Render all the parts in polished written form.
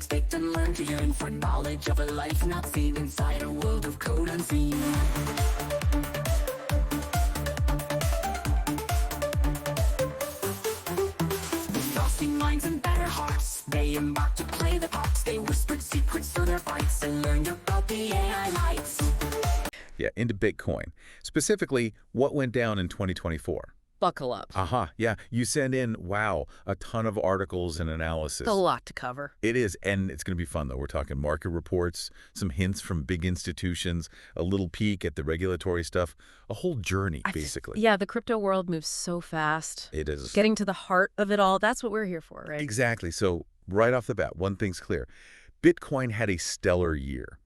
Expect and learn to yearn for knowledge of a life not seen inside a world of code unseen. Frosty minds and better hearts, they embarked to play the parts. They whispered secrets through their fights and learned about the AI lights. Yeah, into Bitcoin. Specifically, what went down in 2024? Buckle up. Aha, yeah. You send in, wow, a ton of articles and analysis. A lot to cover. It is, and it's going to be fun, though. We're talking market reports, some hints from big institutions, a little peek at the regulatory stuff, a whole journey, basically. Yeah, the crypto world moves so fast. It is. Getting to the heart of it all, that's what we're here for, right? Exactly. So right off the bat, one thing's clear. Bitcoin had a stellar year.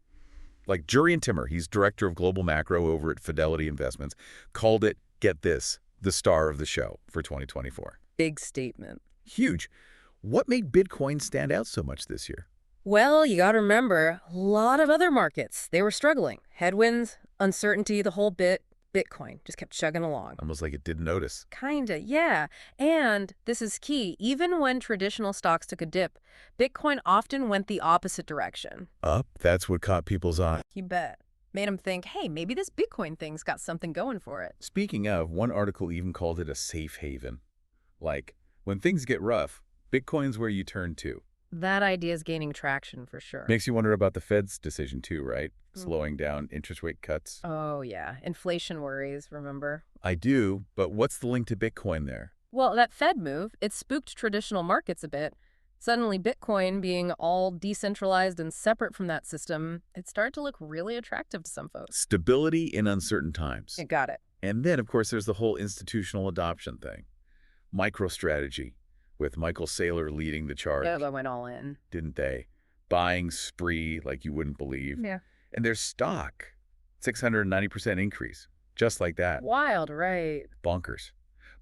Like Jurrien Timmer, he's director of global macro over at Fidelity Investments, called it, get this, the star of the show for 2024. Big statement. Huge. What made Bitcoin stand out so much this year? Well, you got to remember, a lot of other markets, they were struggling. Headwinds, uncertainty, the whole bit. Bitcoin just kept chugging along. Almost like it didn't notice. Kinda, yeah. And this is key. Even when traditional stocks took a dip, Bitcoin often went the opposite direction. Up? That's what caught people's eye. You bet. Made them think, hey, maybe this Bitcoin thing's got something going for it. Speaking of, one article even called it a safe haven. Like, when things get rough, Bitcoin's where you turn to. That idea is gaining traction for sure. Makes you wonder about the Fed's decision too, right? Slowing down interest rate cuts. Oh, yeah. Inflation worries, remember? I do, but what's the link to Bitcoin there? Well, that Fed move, it spooked traditional markets a bit. Suddenly, Bitcoin being all decentralized and separate from that system, it started to look really attractive to some folks. Stability in uncertain times. You got it. And then, of course, there's the whole institutional adoption thing. MicroStrategy, with Michael Saylor leading the charge. Yeah, they went all in. Didn't they? Buying spree like you wouldn't believe. Yeah. And their stock, 690% increase, just like that. Wild, right? Bonkers.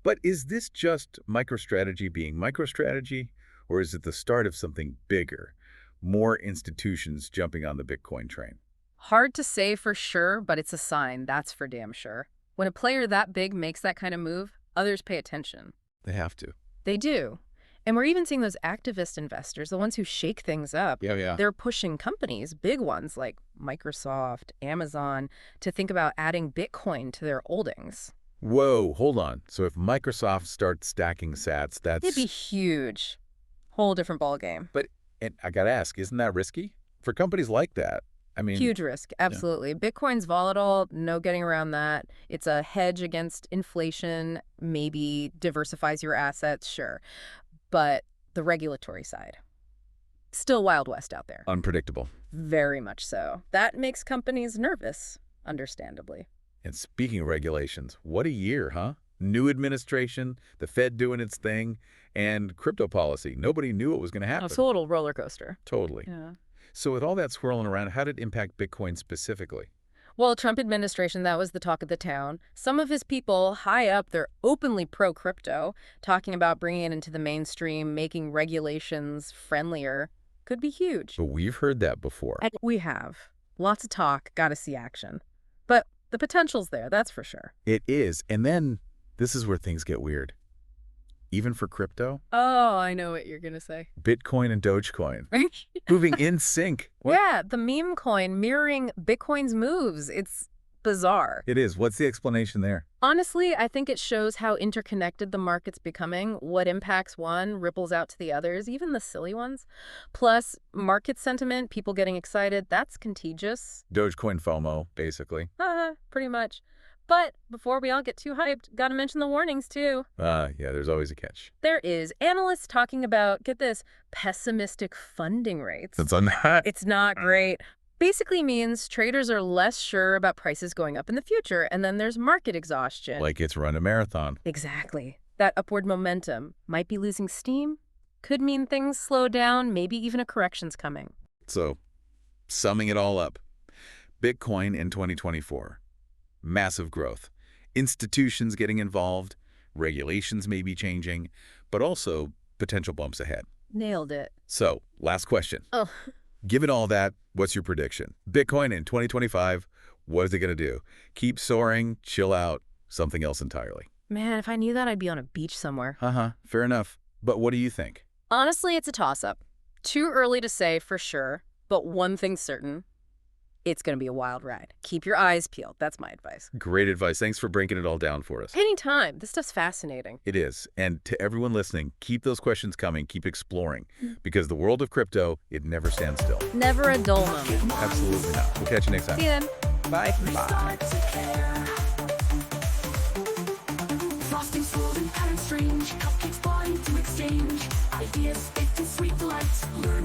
But is this just MicroStrategy being MicroStrategy, or is it the start of something bigger, more institutions jumping on the Bitcoin train? Hard to say for sure, but it's a sign, that's for damn sure. When a player that big makes that kind of move, others pay attention. They have to. They do. And we're even seeing those activist investors, the ones who shake things up. Yeah. They're pushing companies, big ones like Microsoft, Amazon, to think about adding Bitcoin to their holdings. Whoa, hold on. So if Microsoft starts stacking sats, that's... It'd be huge. Whole different ballgame. But, and I gotta ask, isn't that risky? For companies like that, I mean... Huge risk, absolutely. Yeah. Bitcoin's volatile, no getting around that. It's a hedge against inflation, maybe diversifies your assets, sure. But the regulatory side, still Wild West out there. Unpredictable. Very much so. That makes companies nervous, understandably. And speaking of regulations, what a year, huh? New administration, the Fed doing its thing, and crypto policy. Nobody knew what was going to happen. A total roller coaster. Totally. Yeah. So with all that swirling around, how did it impact Bitcoin specifically? Well, Trump administration, that was the talk of the town. Some of his people high up, they're openly pro-crypto, talking about bringing it into the mainstream, making regulations friendlier. Could be huge. But we've heard that before. And we have. Lots of talk, gotta see action. But the potential's there, that's for sure. It is. And then this is where things get weird. Even for crypto? Oh, I know what you're going to say. Bitcoin and Dogecoin. Moving in sync. What? Yeah, the meme coin mirroring Bitcoin's moves. It's bizarre. It is. What's the explanation there? Honestly, I think it shows how interconnected the market's becoming. What impacts one ripples out to the others, even the silly ones. Plus, market sentiment, people getting excited, that's contagious. Dogecoin FOMO, basically. Pretty much. But before we all get too hyped, gotta mention the warnings too. Yeah, there's always a catch. There is. Analysts talking about, get this, pessimistic funding rates. That's not. It's not great. Basically means traders are less sure about prices going up in the future, and then there's market exhaustion. Like it's run a marathon. Exactly. That upward momentum might be losing steam, could mean things slow down, maybe even a correction's coming. So, summing it all up, Bitcoin in 2024. Massive growth. Institutions getting involved, regulations may be changing, but also potential bumps ahead. Nailed it. So, last question. Oh. Given all that, what's your prediction? Bitcoin in 2025, what is it going to do? Keep soaring, chill out, something else entirely? Man, if I knew that, I'd be on a beach somewhere. Fair enough. But what do you think? Honestly, it's a toss-up. Too early to say for sure, but one thing's certain. It's going to be a wild ride. Keep your eyes peeled. That's my advice. Great advice. Thanks for breaking it all down for us. Anytime. This stuff's fascinating. It is. And to everyone listening, keep those questions coming. Keep exploring. Because the world of crypto, it never stands still. Never a dull moment. Absolutely not. We'll catch you next time. See you then. Bye. Start to care. Frosting smooth and pattern strange. Cupcakes bought into exchange. Ideas baked in sweet delights. Learn